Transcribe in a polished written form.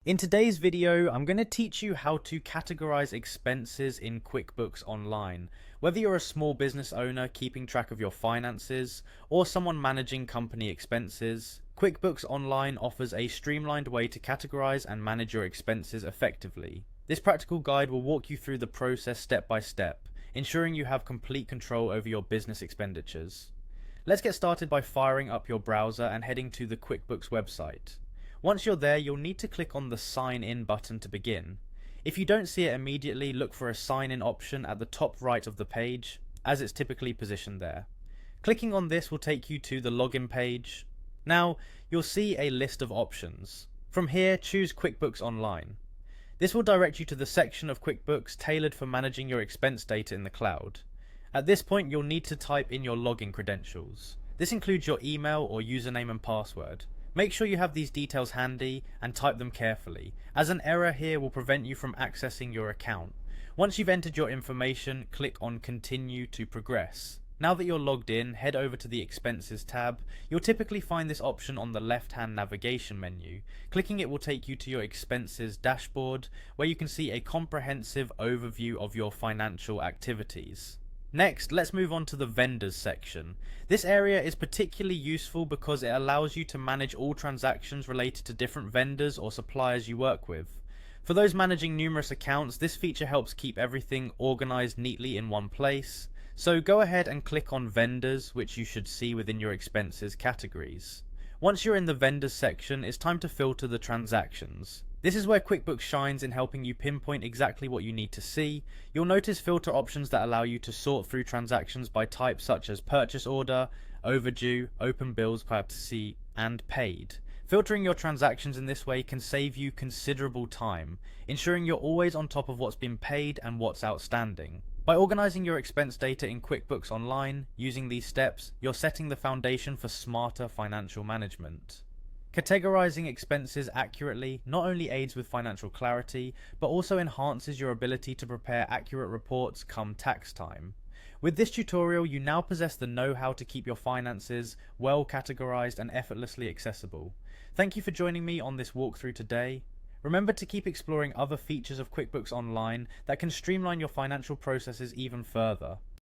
In today's video, I'm going to teach you how to categorize expenses in QuickBooks Online. Whether you're a small business owner keeping track of your finances, or someone managing company expenses, QuickBooks Online offers a streamlined way to categorize and manage your expenses effectively. This practical guide will walk you through the process step by step, ensuring you have complete control over your business expenditures. Let's get started by firing up your browser and heading to the QuickBooks website. Once you're there, you'll need to click on the Sign In button to begin. If you don't see it immediately, look for a Sign In option at the top right of the page, as it's typically positioned there. Clicking on this will take you to the login page. Now, you'll see a list of options. From here, choose QuickBooks Online. This will direct you to the section of QuickBooks tailored for managing your expense data in the cloud. At this point, you'll need to type in your login credentials. This includes your email or username and password. Make sure you have these details handy and type them carefully, as an error here will prevent you from accessing your account. Once you've entered your information, click on Continue to progress. Now that you're logged in, head over to the Expenses tab. You'll typically find this option on the left-hand navigation menu. Clicking it will take you to your expenses dashboard, where you can see a comprehensive overview of your financial activities. Next, let's move on to the vendors section. This area is particularly useful because it allows you to manage all transactions related to different vendors or suppliers you work with. For those managing numerous accounts, this feature helps keep everything organized neatly in one place. So go ahead and click on vendors, which you should see within your expenses categories. Once you're in the vendors section, it's time to filter the transactions. This is where QuickBooks shines in helping you pinpoint exactly what you need to see. You'll notice filter options that allow you to sort through transactions by type such as purchase order, overdue, open bills, see, and paid. Filtering your transactions in this way can save you considerable time, ensuring you're always on top of what's been paid and what's outstanding. By organizing your expense data in QuickBooks Online, using these steps, you're setting the foundation for smarter financial management. Categorizing expenses accurately not only aids with financial clarity, but also enhances your ability to prepare accurate reports come tax time. With this tutorial, you now possess the know-how to keep your finances well categorized and effortlessly accessible. Thank you for joining me on this walkthrough today. Remember to keep exploring other features of QuickBooks Online that can streamline your financial processes even further.